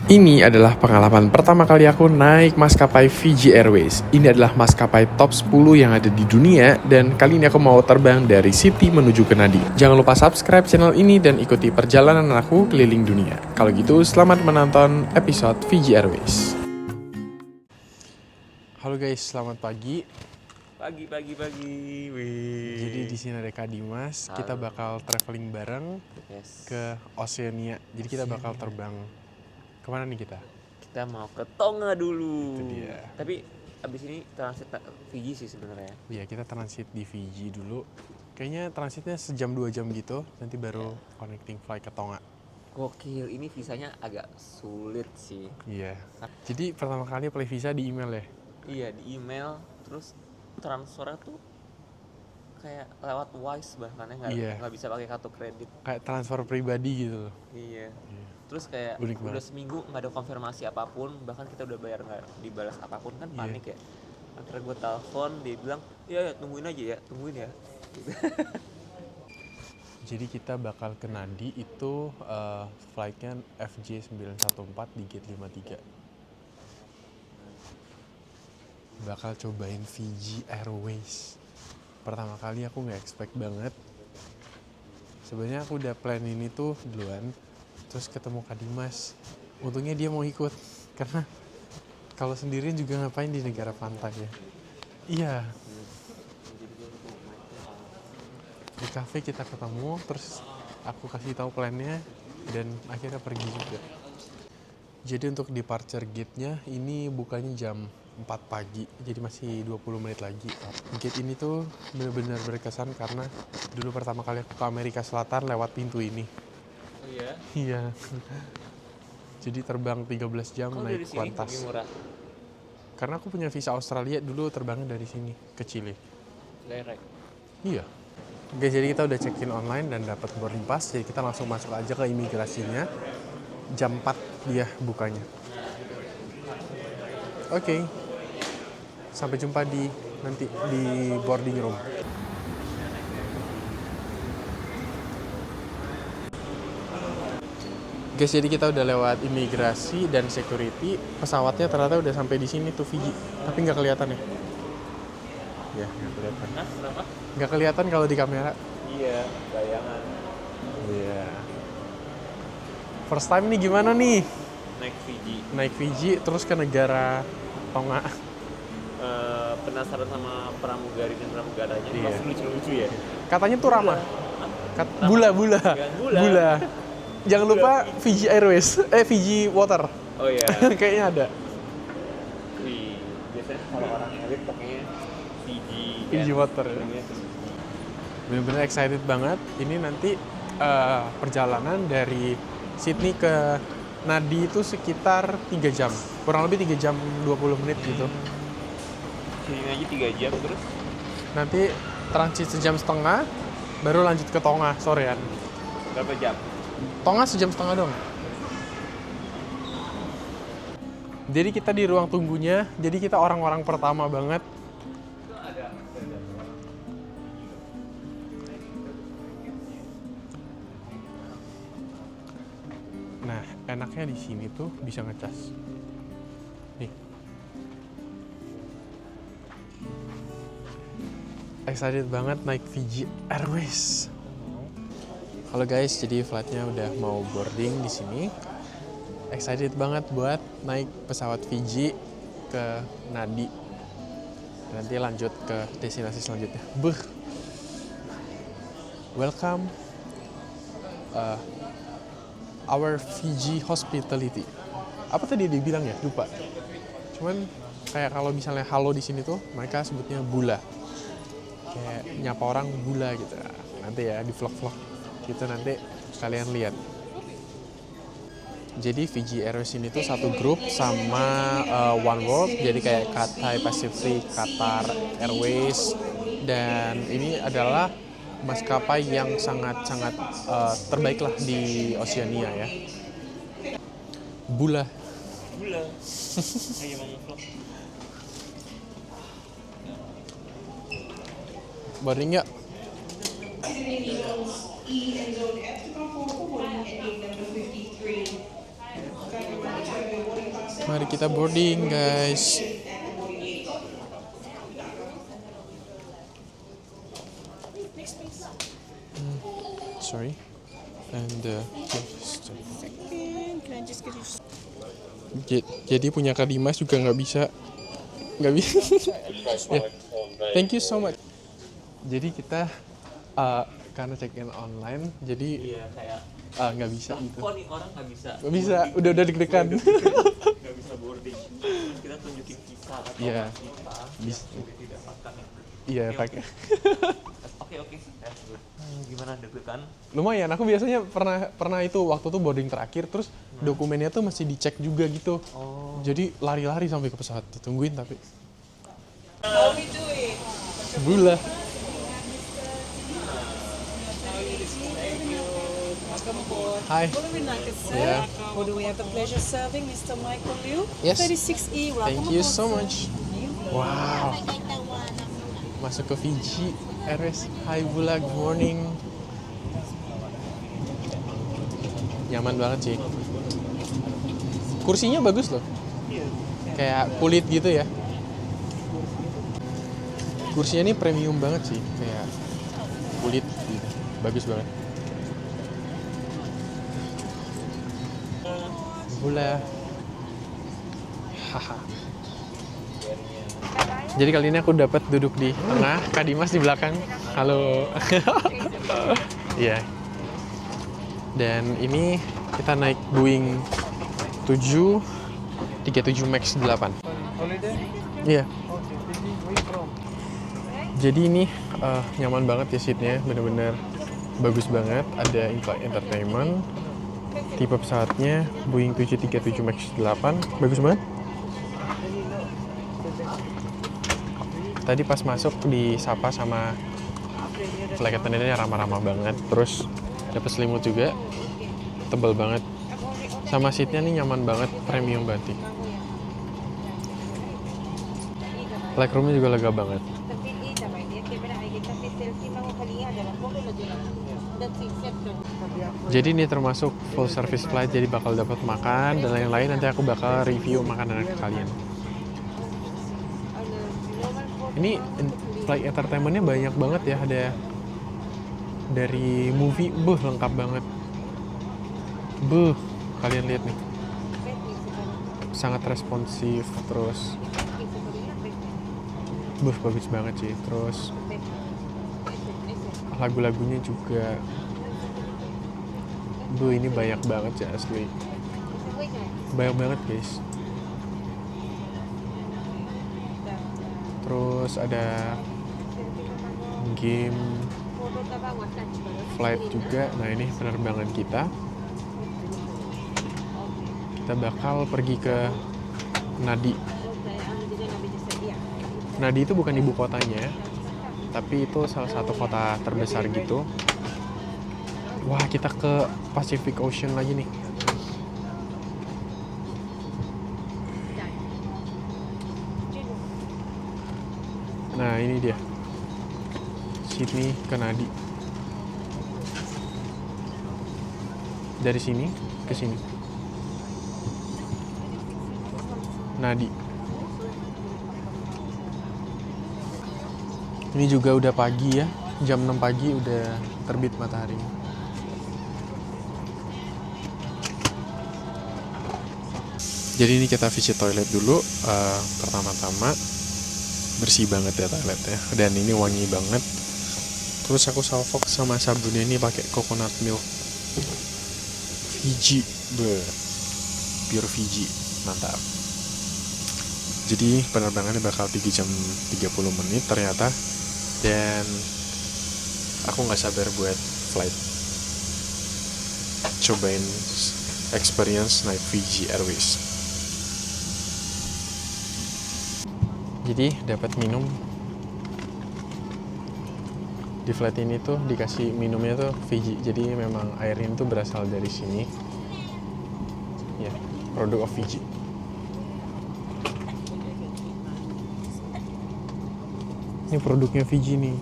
Ini adalah pengalaman pertama kali aku naik maskapai Fiji Airways. Ini adalah maskapai top 10 yang ada di dunia dan kali ini aku mau terbang dari Sydney menuju ke Nadi. Jangan lupa subscribe channel ini dan ikuti perjalanan aku keliling dunia. Kalau gitu, selamat menonton episode Fiji Airways. Halo guys, selamat pagi. Pagi. Wih. Jadi di sini ada Kak Dimas. Halo. Kita bakal traveling bareng ke Oceania. Jadi kita bakal terbang kemana nih kita? Kita mau ke Tonga dulu. Itu dia. Tapi abis ini transit Fiji sih sebenarnya. Iya, kita transit di Fiji dulu. Kayaknya transitnya sejam 2 jam gitu, nanti baru connecting flight ke Tonga. Gokil, ini visanya agak sulit sih. Iya. Jadi pertama kali apply visa di email ya? Iya, di email, terus transfernya tuh kayak lewat Wise bahkan Iya. nggak bisa pakai kartu kredit. Kayak transfer pribadi gitu loh. Iya. Terus kayak Unik udah banget. seminggu nggak ada konfirmasi apapun, bahkan kita udah bayar nggak dibalas apapun kan panik ya. Akhirnya gue telepon, dia bilang ya tungguin aja ya, tungguin ya. Jadi kita bakal ke Nadi itu flightnya FJ914 di gate 53. Bakal cobain Fiji Airways. Pertama kali aku nggak expect banget. Sebenarnya aku udah plan ini tuh duluan. Terus ketemu Kak Dimas. Untungnya dia mau ikut. Karena kalau sendirian juga ngapain di negara pantai ya. Iya. Di cafe kita ketemu, terus aku kasih tahu plannya dan akhirnya pergi juga. Jadi untuk departure gate-nya ini bukanya jam 4 pagi, jadi masih 20 menit lagi. Gate ini tuh benar-benar berkesan karena dulu pertama kali aku ke Amerika Selatan lewat pintu ini. Oh iya? Iya. Jadi terbang 13 jam naik Qantas. Lebih murah. Karena aku punya visa Australia, dulu terbangnya dari sini ke Chile. Direct. Iya. Oke, jadi kita udah check-in online dan dapat boarding pass. Jadi kita langsung masuk aja ke imigrasinya. Jam 4 dia bukanya. Oke. Sampai jumpa nanti di boarding room. Guys, jadi kita udah lewat imigrasi dan security. Pesawatnya ternyata udah sampai di sini tuh Fiji. Tapi nggak kelihatan ya? Ya, nggak kelihatan. Hah? Kenapa? Nggak kelihatan kalau di kamera. Iya, bayangan. Iya. First time nih gimana nih? Naik Fiji. Naik Fiji terus ke negara Tonga. Penasaran sama pramugari dan pramugaranya. Iya. Pasti lucu-lucu ya. Katanya tuh ramah. Bula. Bula. Jangan lupa Fiji Airways, Fiji Water. Oh iya. Kayaknya ada. Wih, biasanya kalau orang elit pakainya Fiji. Fiji Water. Ya. Bener-bener excited banget. Ini nanti perjalanan dari Sydney ke Nadi itu sekitar 3 jam. Kurang lebih 3 jam 20 menit gitu. Sini aja 3 jam terus. Nanti transit sejam setengah, baru lanjut ke Tonga sorean. Berapa jam? Tonga sejam setengah dong. Jadi kita di ruang tunggunya, jadi kita orang-orang pertama banget. Nah, enaknya di sini tuh bisa ngecas. Nih. Excited banget naik Fiji Airways. Halo guys, jadi flightnya udah mau boarding di sini. Excited banget buat naik pesawat Fiji ke Nadi. Nanti lanjut ke destinasi selanjutnya. Welcome our Fiji hospitality. Apa tadi dia bilang ya? Lupa. Cuman kayak kalau misalnya halo di sini tuh mereka sebutnya bula. Kayak nyapa orang bula gitu. Nanti ya di vlog-vlog gitu nanti kalian lihat. Jadi Fiji Airways ini tuh satu grup sama One World, jadi kayak Cathay Pacific, Qatar Airways, dan ini adalah maskapai yang sangat-sangat terbaik lah di Oceania ya. Bula. Ayo mau vlog. Boarding ya. E and zone F to come forward for boarding at gate number 53. Mari kita boarding, guys. Sorry. And jadi punya Kak Dimas juga nggak bisa. Yeah. Thank you so much. Jadi kita karena check in online, jadi Iya kayak nggak bisa gitu. kok nih orang nggak bisa Nggak bisa, udah deg-degan. nggak bisa boarding. Terus kita tunjukin visa atau Iya. kita Bisa. tidak makan ya. Iya, Oke, pakai. Oke. Gimana deg-degan? Lumayan, aku biasanya pernah itu waktu tuh boarding terakhir, terus dokumennya tuh masih dicek juga gitu. Oh. Jadi lari-lari sampai ke pesawat, tungguin tapi. How we do it? Gula. Welcome aboard. Hi. Following like I said, Yeah. who do we have the pleasure serving? Mr. Michael Liu, Yes. 36E. Welcome Thank you aboard, so sir. much. Wow. Masuk ke Fiji Airways. Hi Bula, good morning. Nyaman banget sih. Kursinya bagus loh. Kayak kulit gitu ya. Kursinya ini premium banget sih, kayak kulit gitu. Bagus banget. Bula. Haha. Jadi kali ini aku dapat duduk di tengah, Kak Dimas di belakang. Halo. Iya. Dan ini kita naik Boeing 737 MAX 8. Holiday? Iya. Okay. Where you from? Jadi ini nyaman banget ya seatnya, bener-bener bagus banget. Ada in-flight entertainment. Tipe pesawatnya Boeing 737 MAX 8, bagus banget. Tadi pas masuk disapa sama flight attendant-nya ramah-ramah banget. Terus dapet selimut juga, tebal banget. Sama seatnya nih nyaman banget, premium banget. Legroomnya juga lega banget. Jadi ini termasuk full service flight, jadi bakal dapat makan dan lain-lain. Nanti aku bakal review makanan ke kalian. Ini flight entertainment-nya banyak banget ya, ada dari movie, lengkap banget. Kalian lihat nih. Sangat responsif, terus bagus banget sih. Terus lagu-lagunya juga ini banyak banget ya asli. Banyak banget guys. Terus ada game flight juga. Nah ini penerbangan kita. Kita bakal pergi ke Nadi. Nadi itu bukan ibu kotanya, tapi itu salah satu kota terbesar gitu. Wah, kita ke Pacific Ocean lagi nih. Nah, ini dia. Sydney ke Nadi. Dari sini ke sini. Nadi. Ini juga udah pagi ya. Jam 6 pagi udah terbit matahari. Jadi ini kita visit toilet dulu. Pertama-tama bersih banget ya toiletnya, dan ini wangi banget. Terus aku salvok sama sabunnya ini pakai coconut milk Fiji, pure Fiji, mantap. Jadi penerbangannya bakal 3 jam 30 menit ternyata, dan aku nggak sabar buat flight. Cobain experience naik Fiji Airways. Jadi dapat minum di flight ini tuh, dikasih minumnya tuh Fiji. Jadi memang air ini tuh berasal dari sini. Ya, produk of Fiji. Ini produknya Fiji nih.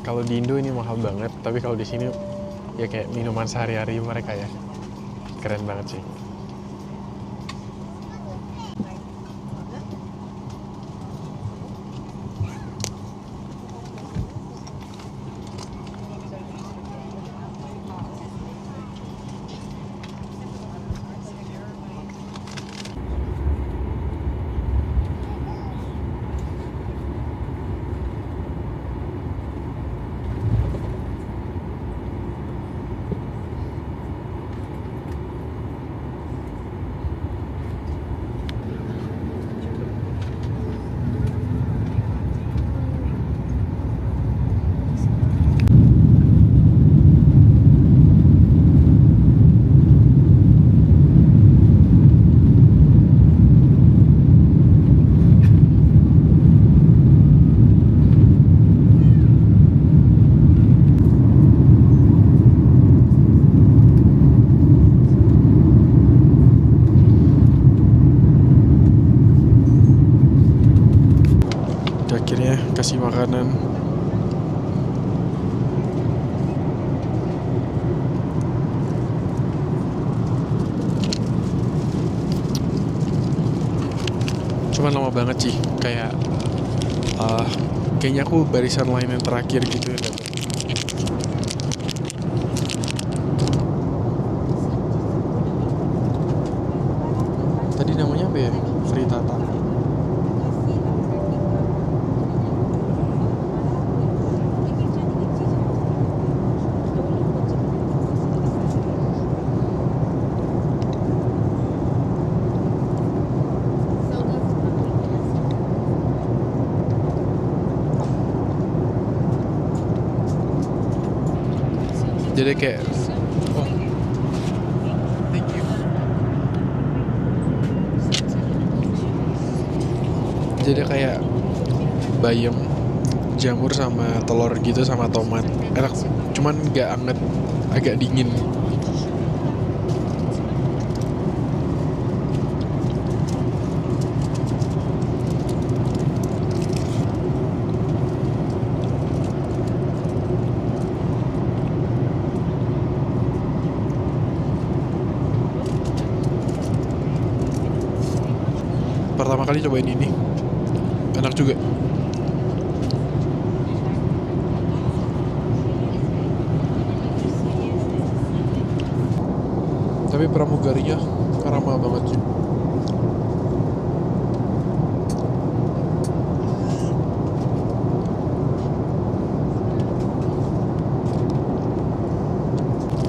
Kalau di Indo ini mahal banget, tapi kalau di sini ya kayak minuman sehari-hari mereka ya. Keren banget sih. Akhirnya kasih makanan. Cuman lama banget sih, kayak kayaknya aku barisan line yang terakhir gitu ya. Tadi namanya apa ya? Frittata. Jadi kayak thank you. Jadi kayak bayam, jamur sama telur gitu sama tomat. Enak, cuman nggak anget, agak dingin. Pertama kali cobain ini, enak juga. Tapi pramugarinya ramah banget sih.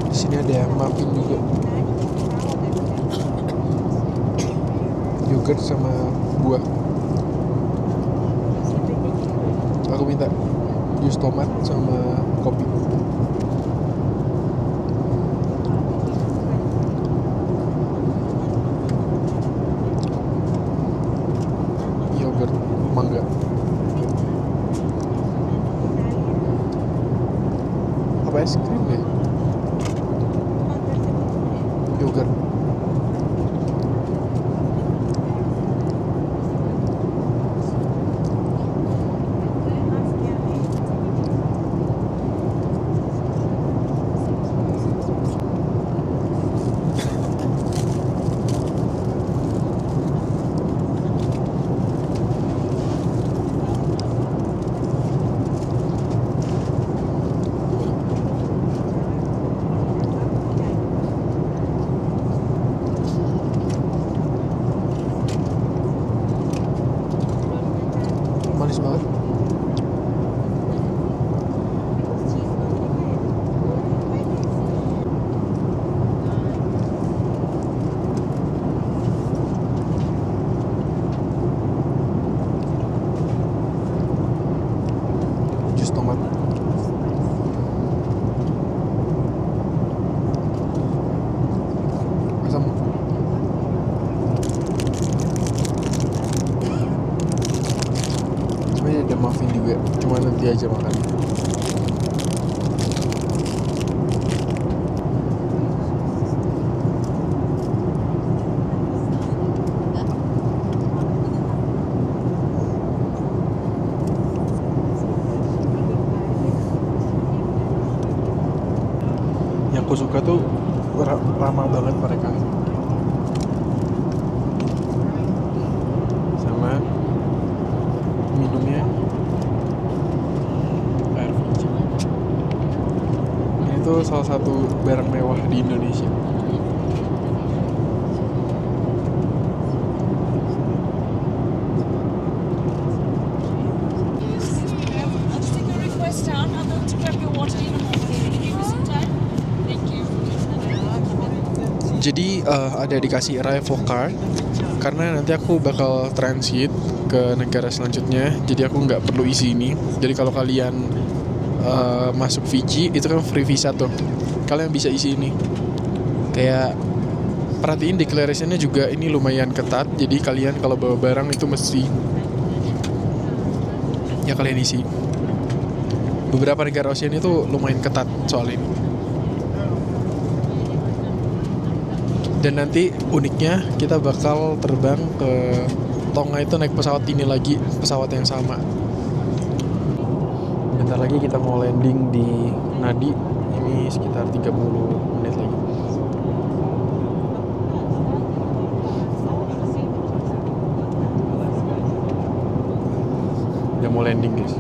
Di sini ada muffin juga. Yogurt sama buah. Aku minta jus tomat sama kopi. Yogurt mangga. Apa es krim ya? Yogurt. aku suka tuh ramah banget mereka. Sama minumnya air Fiji. Ini tuh salah satu barang mewah di Indonesia. I'll just take a request down. I'm going to grab your water in a moment. Can you give me some time? Thank you. Jadi ada dikasih arrival card karena nanti aku bakal transit ke negara selanjutnya. Jadi aku nggak perlu isi ini. Jadi kalau kalian masuk Fiji itu kan free visa tuh. Kalian bisa isi ini. Kayak perhatiin declaration-nya juga ini lumayan ketat. Jadi kalian kalau bawa barang itu mesti ya kalian isi. Beberapa negara Oceania itu lumayan ketat soal ini. Dan nanti uniknya kita bakal terbang ke Tonga itu naik pesawat ini lagi, pesawat yang sama. Bentar lagi kita mau landing di Nadi. Ini sekitar 30 menit lagi. Udah mau landing guys.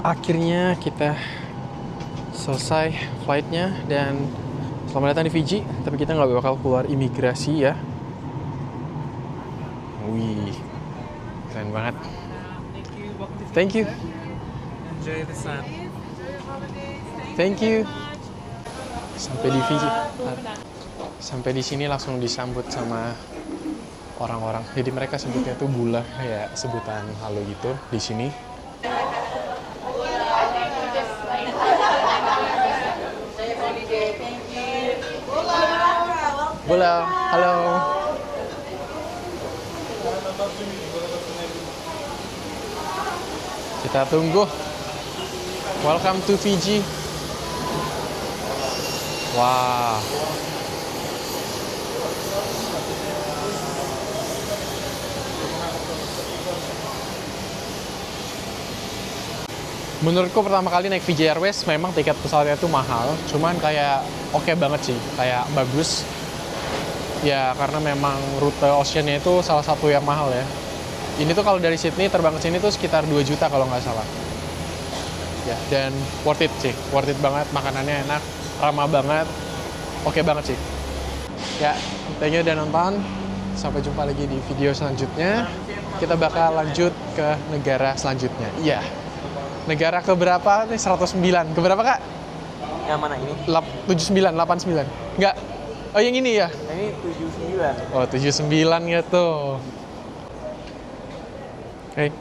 Akhirnya kita selesai flightnya dan selamat datang di Fiji. Tapi kita nggak bakal keluar imigrasi ya. Wih, keren banget. Thank you. Enjoy the sun. Thank you. Sampai di Fiji. Sampai di sini langsung disambut sama orang-orang. Jadi mereka sebutnya tuh bula, kayak sebutan halo gitu di sini. Bula, halo. Kita tunggu. Welcome to Fiji. Wah. Menurutku pertama kali naik Fiji Airways memang tiket pesawatnya tuh mahal, cuman kayak oke banget sih, kayak bagus. Ya karena memang rute Oceania itu salah satu yang mahal ya. Ini tuh kalau dari Sydney terbang ke sini tuh sekitar 2 juta kalau nggak salah. Ya, dan worth it sih, worth it banget, makanannya enak, ramah banget, oke banget sih. Ya, thank you udah nonton. Sampai jumpa lagi di video selanjutnya. Kita bakal lanjut ke negara selanjutnya. Iya. Negara keberapa nih? 109. Keberapa, Kak? Yang mana ini? 79, 89. Enggak. Oh, yang ini ya? Ini 79. Oh, 79 gitu. Oke.